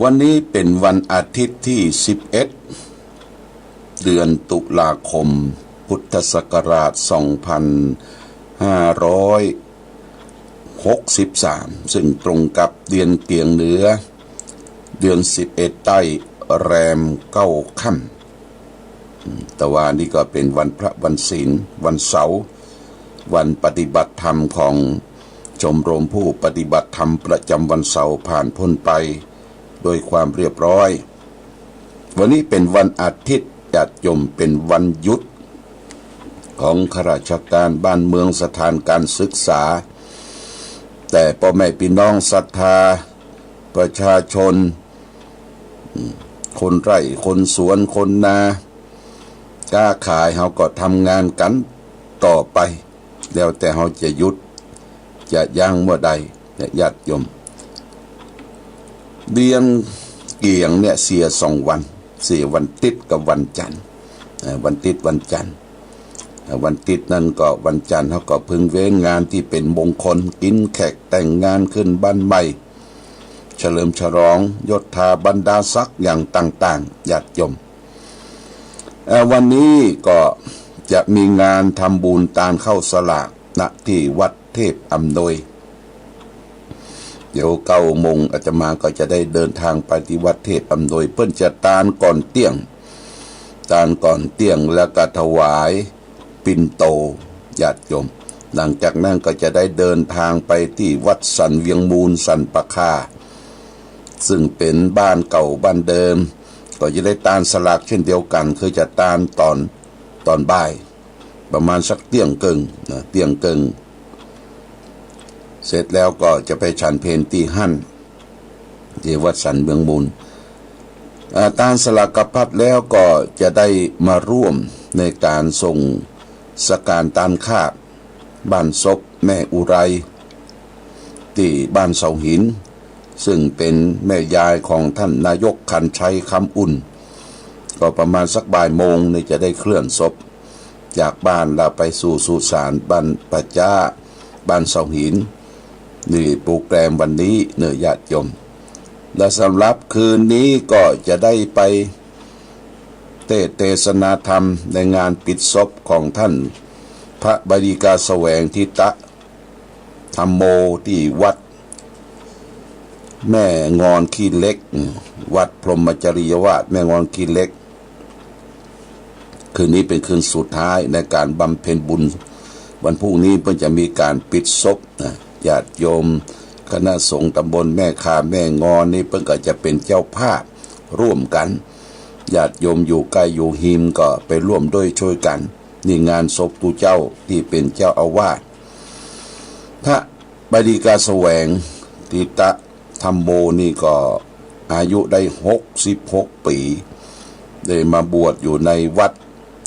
วันนี้เป็นวันอาทิตย์ที่11เดือนตุลาคมพุทธศักราช2563ซึ่งตรงกับเดือนเกียงเหนือเดือน11ใต้แรม9ค่ำแต่ว่านี่ก็เป็นวันพระวันศีลวันเสาร์วันปฏิบัติธรรมของชมรมผู้ปฏิบัติธรรมประจำวันเสาร์ผ่านพ้นไปโดยความเรียบร้อยวันนี้เป็นวันอาทิตย์ญาติโยมเป็นวันหยุดของข้าราชการบ้านเมืองสถานการศึกษาแต่พ่อแม่พี่น้องศรัทธาประชาชนคนไร่คนสวนคนนาค้าขายเขาก็ทำงานกันต่อไปแล้วแต่เขาจะหยุดจะย่างเมื่อใดญาติโยมเดือนเกียงเนี่ยเสีย2 วันเสียวันติดกับวันจันทร์วันติดวันจันทร์วันติดนั่นก็วันจันทร์เขาก็พึงเว้นงานที่เป็นมงคลกินแขกแต่งงานขึ้นบ้านใหม่เฉลิมฉลองยศถาบรรดาศักดิ์อย่างต่างๆญาติโยมวันนี้ก็จะมีงานทำบุญตานเข้าสลากณที่วัดเทพอำนวยเดี๋ยว9 โมงอาตมาก็จะได้เดินทางไปที่วัดเทพอำนวยเพื่อจะตานก่อนเที่ยงแล้วก็ถวายปิ่นโตญาติโยมหลังจากนั้นก็จะได้เดินทางไปที่วัดสันเวียงมูลสันปะคาซึ่งเป็นบ้านเก่าบ้านเดิมก็จะได้ตานสลากเช่นเดียวกันคือจะตานตอนบ่ายประมาณสักเที่ยงครึ่งเสร็จแล้วก็จะไปฉันเพลที่หั่นที่วัดสันเวียงมูลตานสลากพัดแล้วก็จะได้มาร่วมในการส่งสการตานข้าบ้านศพแม่อุไรที่บ้านเสาหินซึ่งเป็นแม่ยายของท่านนายกขันชัยคำอุ่นก็ประมาณสักบ่ายโมงนี่จะได้เคลื่อนศพจากบ้านเราไปสู่สุสานบ้านปัจจ้าบ้านเสาหินนี่โปรแกรมวันนี้เนื้อญาติโยมและสำหรับคืนนี้ก็จะได้ไปเทศนาธรรมในงานปิดศพของท่านพระบดีกาแสวงทิตะธรรมโมที่วัดแม่งอนขี้เล็กวัดพรหมจริยวาสแม่งอนขี้เล็กคืนนี้เป็นคืนสุดท้ายในการบำเพ็ญบุญวันพรุ่งนี้เพิ่งจะมีการปิดศพญาติโยมคณะสงฆ์ตำบลแม่คาแม่งอนนี่เพิ่งก็จะเป็นเจ้าภาพร่วมกันญาติโยมอยู่ใกล้อยู่หิมก็ไปร่วมด้วยช่วยกันนี่งานศพตูเจ้าที่เป็นเจ้าอาวาสพระบดีกาแสวงทิตะธรรมโมนี่ก็อายุได้66 ปีได้มาบวชอยู่ในวัด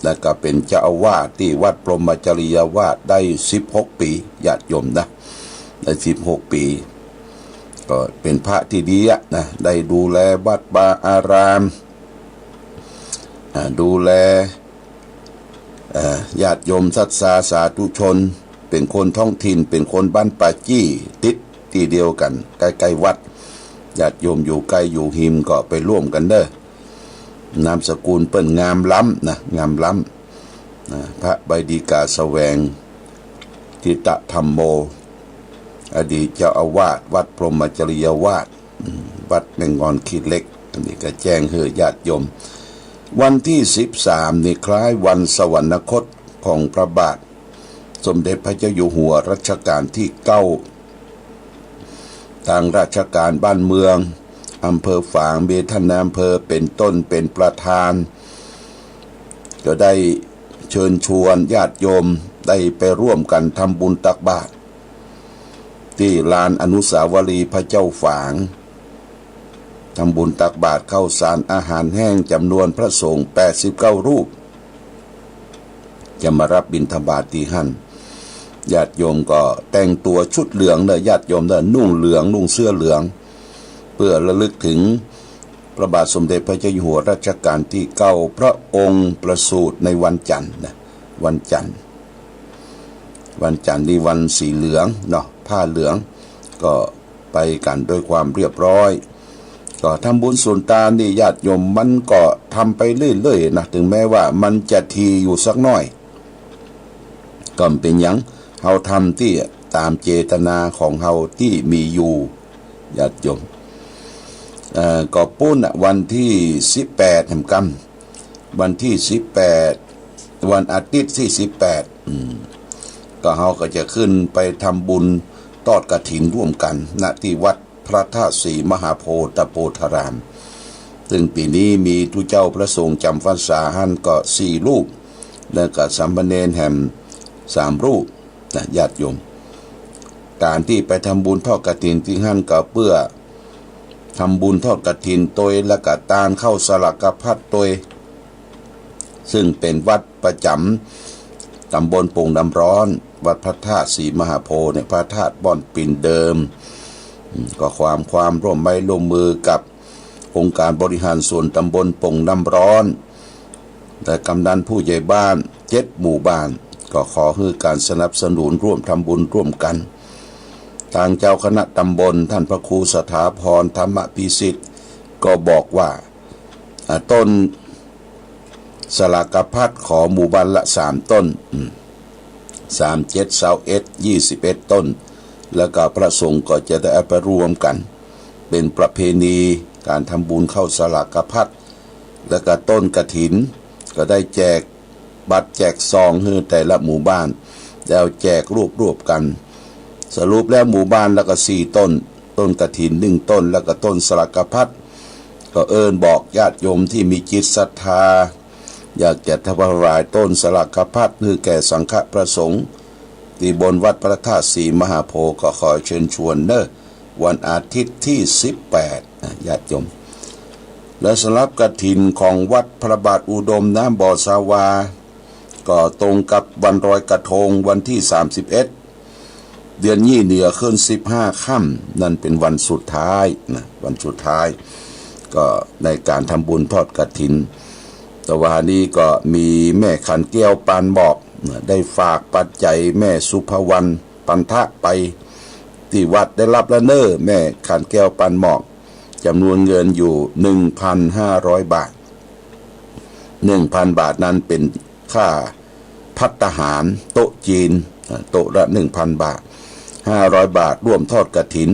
แล้วก็เป็นเจ้าอาวาสที่วัดพรหมจริยวาสได้16 ปีญาติโยมนะได้16 ปีก็เป็นพระที่ดีนะได้ดูแลวัดบาอารามดูแลญาติโยมศรัทธาสาธุชนเป็นคนท้องถิ่นเป็นคนบ้านป่าจี้ติดที่เดียวกันใกล้ๆวัดญาติโยมอยู่ใกล้อยู่หิมก็ไปร่วมกันเด้อนามสกุลเปิ้นงามล้ำนะงามล้ำพระบดีกาแสวงทิตะธรรมโมอดีตเจ้าอาวาสวัดพรหมจริยวาสวัดแม่งอนขี้เล็กอันนี้ก็แจ้งให้ญาติโยมวันที่13นี่คล้ายวันสวรรคตของพระบาทสมเด็จพระเจ้าอยู่หัวรัชกาลที่9ทางราชการบ้านเมืองอำเภอฝางมีท่านนายอำเภอเป็นต้นเป็นประธานก็ได้เชิญชวนญาติโยมได้ไปร่วมกันทำบุญตักบาตรที่ลานอนุสาวรีย์พระเจ้าฝางทำบุญตักบาตรข้าวสารอาหารแห้งจำนวนพระสงฆ์89 รูปจะมารับบิณฑบาตที่หั่นญาติโยมก็แต่งตัวชุดเหลืองเนอะญาติโยมเนอะนุ่งเหลืองนุ่งเสื้อเหลืองเพื่อระลึกถึงพระบาทสมเด็จพระเจ้าอยู่หัวรัชกาลที่9พระองค์ประสูติในวันจันทร์นะวันจันทร์นี่วันสีเหลืองเนาะผ้าเหลืองก็ไปกันด้วยความเรียบร้อย ก็ทำบุญส่วนตานี่ญาติโยมมันก็ทำไปเรื่อยๆนะถึงแม้ว่ามันจะทีอยู่สักหน่อยก็เป็นอย่างเฮาทำที่ตามเจตนาของเฮาที่มีอยู่ญาติโยมก็ปุ้นวันที่18แห่งกรรมวันที่18วันอาทิตย์ที่18ก็เฮาก็จะขึ้นไปทำบุญทอดกฐินร่วมกันณที่วัดพระธาตุศรีมหาโพธิโพธารามซึ่งปีนี้มีทุเจ้าพระสงฆ์จำพรรษาหันก็4รูปแล้วก็สามเณรแห่ม3รูปนะญาติโยมการที่ไปทำบุญทอดกฐินที่หันก็เพื่อทำบุญทอดกฐินโดยและก็ตานเข้าสลักพัดโดยซึ่งเป็นวัดประจำตำบลโป่งน้ำร้อนวัดพระธาตุศรีมหาโพธิ์เนี่ยพระธาตุบ่อนปิ่นเดิมก็ความร่วมไม้ร่วมมือกับองค์การบริหารส่วนตำบลโป่งน้ำร้อนและกำนันผู้ใหญ่บ้าน7 หมู่บ้านก็ขอให้การสนับสนุนร่วมทำบุญร่วมกันทางเจ้าคณะตำบลท่านพระครูสถาพรธรรมพิสิทธิ์ก็บอกว่าต้นสลากพัดขอหมู่บ้านละ3 ต้น37 21 21 ต้นแล้วก็พระสงฆ์ก็จะได้เอาไปรวมกันเป็นประเพณีการทำบุญเข้าสลากพัดแล้วก็ต้นกฐินก็ได้แจกบัตรแจกซองให้แต่ละหมู่บ้านแล้วแจกรวบกันสรุปแล้วหมู่บ้านแล้วก็4 ต้นกฐิน1 ต้นแล้วก็ต้นสลากพัดก็บอกญาติโยมที่มีจิตศรัทธาอยากจะถวายต้นสลากพัดคือแก่สังฆประสงค์ที่บนวัดพระธาตุศรีมหาโพธิ์ก็ขอเชิญชวนวันอาทิตย์ที่18ญาติโยมและสำหรับกฐินของวัดพระบาทอุดมน้ำบ่อสาวาก็ตรงกับวันลอยกระทงวันที่31เดือนยี่เหนือขึ้น15 ค่ำนั่นเป็นวันสุดท้ายนะวันสุดท้ายก็ในการทำบุญทอดกฐินแต่ว่านี้ก็มีแม่ขันแก้วปานบอกได้ฝากปัจจัยแม่สุภวรรณปันทะไปที่วัดได้รับแล้วแม่ขันแก้วปานหมอกจำนวนเงินอยู่ 1,500 บาท 1,000 บาทนั้นเป็นค่าภัตตาหารโต๊ะจีนโต๊ะละ 1,000 บาท500 บาทร่วมทอดกฐิน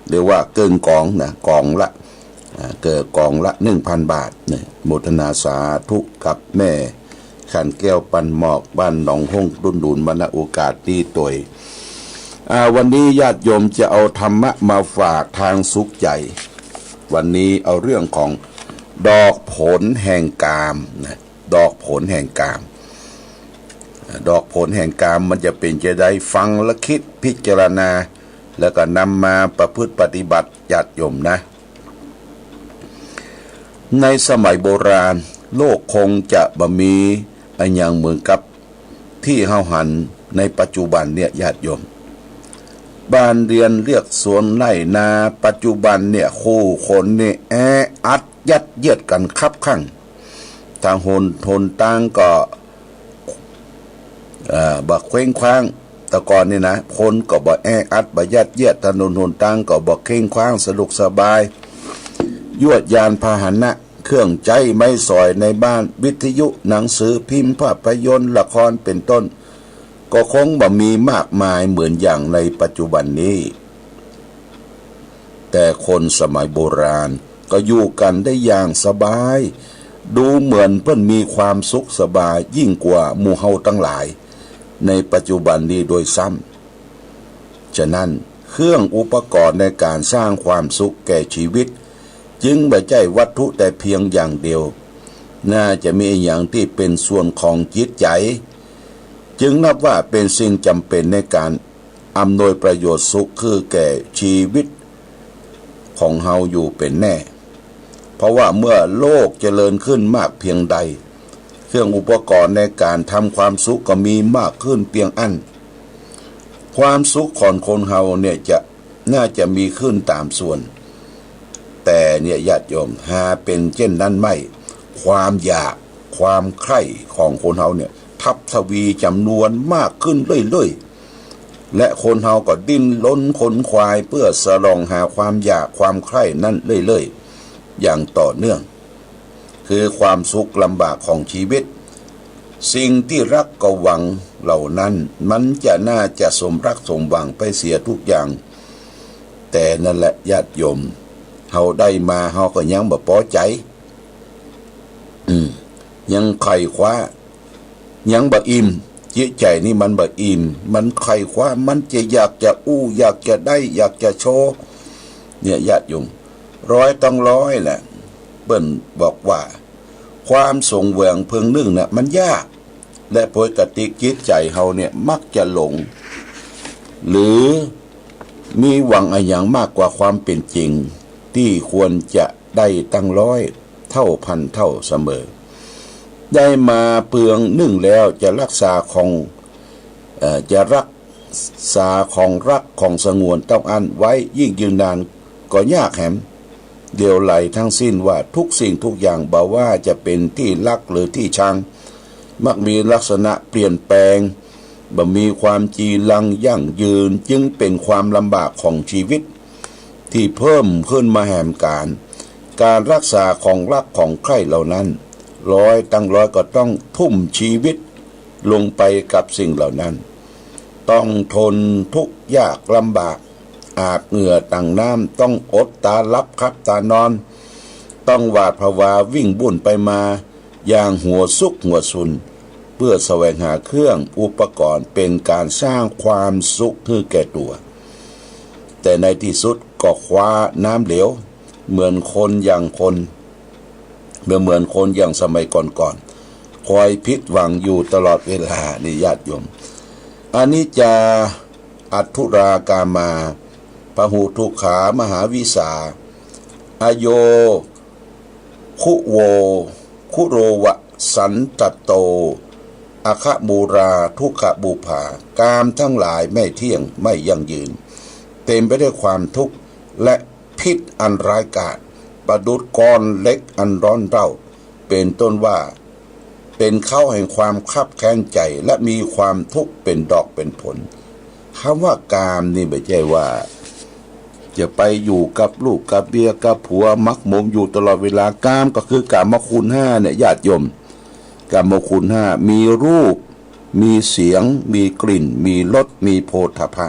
เรียกว่าเกินกองนะกองละ1,000 บาทเนี่ยโมทนาสาธุกับแม่ขันแก้วปันหมอกบ้านหนองห้องรุ่นดุลมณโอกาสดีตวยวันนี้ญาติโยมจะเอาธรรมะมาฝากทางสุขใจวันนี้เอาเรื่องของดอกผลแห่งกามนะดอกผลแห่งกามดอกผลแห่งกามมันจะเป็นจะได้ฟังและคิดพิจารณาแล้วก็นำมาประพฤติปฏิบัติญาติโยมนะในสมัยโบราณโลกคงจะบ่มีอันอย่างเหมือนกับที่เฮาหันในปัจจุบันเนี่ยญาติโยมบ้านเรือนเรียกสวนไร่นาปัจจุบันเนี่ยคู่คนเนี่ยอัดยัดเยียดกันคับข้างทางทนต่างก็บักเคว้งคว้างแต่ก่อนนี่นะคนก็บ่อัดบ่ยัดเยียดถนนหนต่างก็บ่เคว้งคว้างสะดวกสบายยวดยานพาหนะเครื่องใจไม้สอยในบ้านวิทยุหนังสือพิมพ์ภาพยนตร์ละครเป็นต้นก็คงบ่มีมากมายเหมือนอย่างในปัจจุบันนี้แต่คนสมัยโบราณก็อยู่กันได้อย่างสบายดูเหมือนเพิ่นมีความสุขสบายยิ่งกว่าหมู่เฮาทั้งหลายในปัจจุบันนี้โดยซ้ำฉะนั้นเครื่องอุปกรณ์ในการสร้างความสุขแก่ชีวิตจึงไม่ใช่วัตถุแต่เพียงอย่างเดียวน่าจะมีอย่างที่เป็นส่วนของจิตใจจึงนับว่าเป็นสิ่งจำเป็นในการอำนวยประโยชน์สุขคือแก่ชีวิตของเฮาอยู่เป็นแน่เพราะว่าเมื่อโลกเจริญขึ้นมากเพียงใดเครื่องอุปกรณ์ในการทำความสุขก็มีมากขึ้นเพียงอันความสุขของคนเฮาเนี่ยน่าจะมีขึ้นตามส่วนแต่เนี่ยญาติโยมหาเป็นเช่นนั้นไม่ความอยากความใคร่ของคนเฮาเนี่ยทับทวีจำนวนมากขึ้นเรื่อยๆ และคนเฮาก็ดิ้นล้นขนขวายเพื่อสรองหาความอยากความใคร่นั่นเรื่อยๆอย่างต่อเนื่องคือความสุขลำบากของชีวิตสิ่งที่รักก็หวังเหล่านั้นมันจะน่าจะสมรักสมหวังไปเสียทุกอย่างแต่นั่นแหละญาติโยมเฮาได้มาเฮาก็ยังบ่พอใจยังไขว่คว้ายังบ่อิ่มจิตใจนี่มันบ่อิ่มมันไขว่คว้ามันจะอยากจะอู้อยากจะได้อยากจะโชว์เนี่ยญาติโยมร้อยต้องร้อยแหละเปิ้นบอกว่าความสงแหวงเพิงนึ่งน่ะมันยากและปกติจิตใจเฮาเนี่ยมักจะหลงหรือมีหวังอะไรอย่างมากกว่าความเป็นจริงที่ควรจะได้ตั้งร้อยเท่าพันเท่าเสมอได้มาเปืองนึ่งแล้วจะรักษาของจะรักษาของรักของสงวนต้องอันไว้ยิ่งยืนนานก็ยากแหมเดียวไหลทั้งสิ้นว่าทุกสิ่งทุกอย่างบ่ว่าจะเป็นที่รักหรือที่ชังมักมีลักษณะเปลี่ยนแปลงบ่มีความจีรังยั่งยืนจึงเป็นความลำบากของชีวิตที่เพิ่มขึ้นมาแหมการรักษาของรักของใคร่เหล่านั้นร้อยตั้งร้อยก็ต้องทุ่มชีวิตลงไปกับสิ่งเหล่านั้นต้องทนทุกข์ยากลำบากอาบเหงื่อต่างน้ำต้องอดตาลับครับตานอนต้องหวาดผวาวิ่งบุ่นไปมาอย่างหัวซุกหัวซุนเพื่อแสวงหาเครื่องอุปกรณ์เป็นการสร้างความสุขให้แก่ตัวแต่ในที่สุดก็คว้าน้ำเหลวเหมือนคนอย่างสมัยก่อนๆคอยผิดหวังอยู่ตลอดเวลานี่ญาติโยมอันนี้จะอัทุรากามาปหุทุขามหาวิสาอโยคุโวคุโรวะสันตโตอคะบูราทุกขบุภากามทั้งหลายไม่เที่ยงไม่ยั่งยืนเต็มไปด้วยความทุกข์และพิษอันร้ายกาจประดุจก้อนเล็กอันร้อนเร่าเป็นต้นว่าเป็นเข้าแห่งความคับแค้นใจและมีความทุกข์เป็นดอกเป็นผลคำว่ากามนี่ไม่ใช่ว่าจะไปอยู่กับลูกกับเมียกับผัวมักหมมอยู่ตลอดเวลากามก็คือกามคุณห้าเนี่ยญาติโยมกามคุณห้ามีรูปมีเสียงมีกลิ่นมีรสมีโผฏฐัพพะ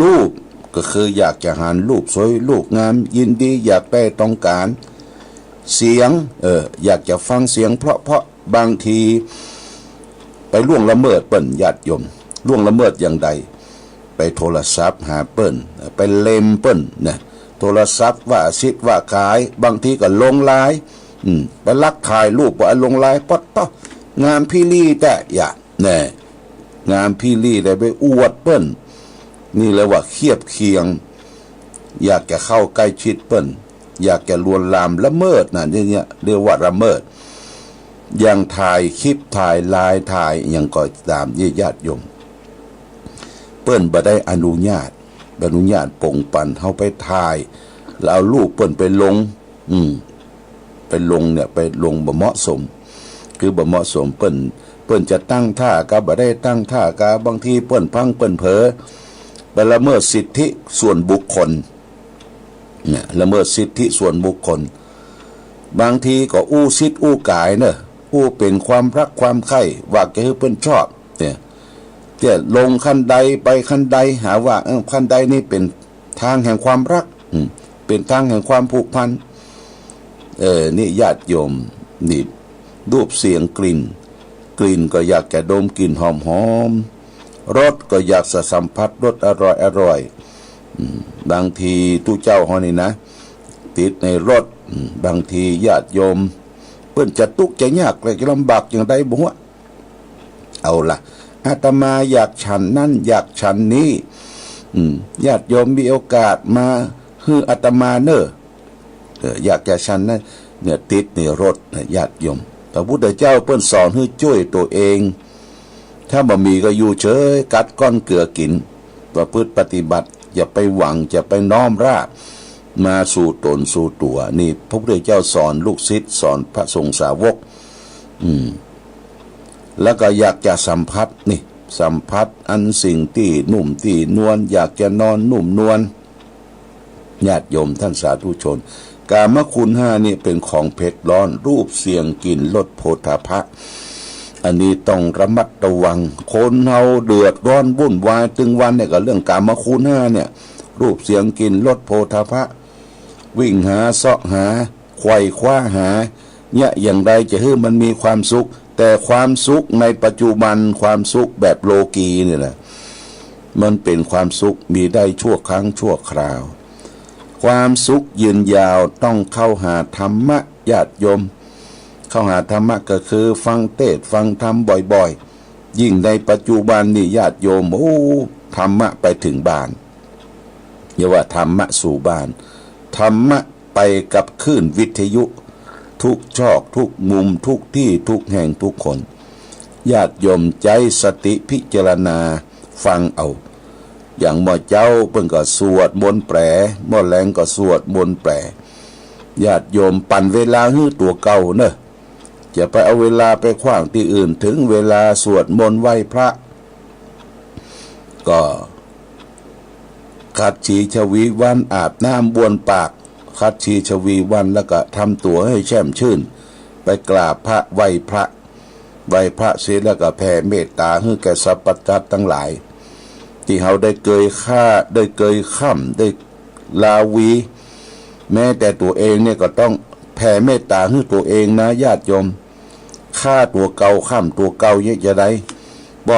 รูปก็คืออยากจะหันรูปสวยรูปงามยินดีอยากได้ต้องการเสียงอยากจะฟังเสียงเพราะบางทีไปล่วงละเมิดเปิ้นญาติโยมล่วงละเมิดอย่างใดไปโทรศัพท์หาเปิ้นไปเล็มเปิ้นนะโทรศัพท์ว่าซิดว่าขายบางทีก็ลงไลน์ไปลักถ่ายรูปว่าลงไลน์ป๊อดงามพี่ลี่แต่อย่าแน่งามพี่ลี่ได้ไปอวดเปิ้นนี่เลยว่าเคียบเคียงอยากจะเข้าใกล้ชิดเปิ้นอยากจะลวนลามละเมิดนะเนี่ยเรียกว่าละเมิดอย่างถ่ายคลิปถ่ายไลน์ถ่ายอย่างก็ตามญาติโยมเปิ้นบ่ได้อนุญาตป่งปั่นเฮาไปถ่ายแล้วเอารูปเปิ้นไปลงไปลงเนี่ยไปลงบ่เหมาะสมคือบ่เหมาะสมเปิ้นจะตั้งท่าก็บ่ได้ตั้งท่าก็บางทีเปิ้นพังเปิ้นเผลอไปละเมิดสิทธิส่วนบุคคลเนี่ยละเมิดสิทธิส่วนบุคคลบางทีก็อู้ซิดอู้กายเนอะอู้เป็นความรักความใคร่ว่าแกคือเปิ้นชอบเนี่ยลงขั้นใดไปขั้นใดหาว่าขั้นใดนี่เป็นทางแห่งความรักเป็นทางแห่งความผูกพันนี่ญาติโยมนี่รูปเสียงกลิ่นก็อยากจะดมกลิ่นหอมรสก็อยากจะสัมผัสรสอร่อยบางทีตู้เจ้าเฮานี่นะติดในรถบางทีญาติโยมเพิ่นจะทุกข์จะยากและจะลำบากอย่างใดบ่ฮู้เอาล่ะอาตมาอยากฉันนั่นอยากฉันนี้ญาติโยมมีโอกาสมาฮืออาตมาเน้ออยากจะฉันนั้นเนี่ยติดในรถญาติโยมพระพุทธเจ้าเพิ่นสอนให้ช่วยตัวเองถ้าบ่มีก็อยู่เฉยกัดก้อนเกลือกินประพฤติปฏิบัติอย่าไปหวังจะไปน้อมราบมาสู่ตนสู่ตัวนี่พระพุทธเจ้าสอนลูกศิษย์สอนพระสงฆ์สาวกแล้วก็อยากจะสัมผัสนี่ สัมผัสอันสิ่งที่นุ่มที่นวลอยากจะนอนนุ่มนวลญาติโยมท่านสาธุชนกามคุณห้านี่เป็นของเผ็ดร้อนรูปเสียงกลิ่นรสโผฏฐัพพะอันนี้ต้องระมัดระวังคนเฮาเดือดร้อนวุ่นวายตึงวันเนี่ยกับเรื่องกามคุณห้าเนี่ยรูปเสียงกลิ่นรสโผฏฐัพพะวิ่งหาเสาะหาไขว่คว้าหาเนี่ยอย่างไรจะให้มันมีความสุขแต่ความสุขในปัจจุบันความสุขแบบโลกีเนี่ยแหละมันเป็นความสุขมีได้ชั่วครั้งชั่วคราวความสุขยืนยาวต้องเข้าหาธรรมะญาติโยมเข้าหาธรรมะก็คือฟังเทศน์ฟังธรรมบ่อยๆยิ่งในปัจจุบันนี่ญาติโยมธรรมะไปถึงบ้านอย่าว่าธรรมะสู่บ้านธรรมะไปกับคลื่นวิทยุทุกชอกทุกมุมทุกที่ทุกแห่งทุกคนญาติโยมใจสติพิจารณาฟังเอาอย่างหมอเจ้าเพิ่งก็สวดมนต์แปรหมอแรงก็สวดมนต์แปรญาติโยมปั่นเวลาให้ตัวเก่าเนอะจะไปเอาเวลาไปขว้างที่อื่นถึงเวลาสวดมนต์ไหว้พระก็ขัดฉีชวีวันอาบน้ำบ้วนปากคัดชีชวีวันแล้วก็ทำตัวให้แช่มชื่นไปกราบพระไหว้พระเสร็จแล้วก็แผ่เมตตาให้แก่สรรพสัตว์ทั้งหลายที่เขาได้เกยฆ่าได้เกยข้ามได้ลาวีแม้แต่ตัวเองเนี่ยก็ต้องแผ่เมตตาให้ตัวเองนะญาติโยมฆ่าตัวเก่าข้ามตัวเก่าเนี่ยจะได้บ่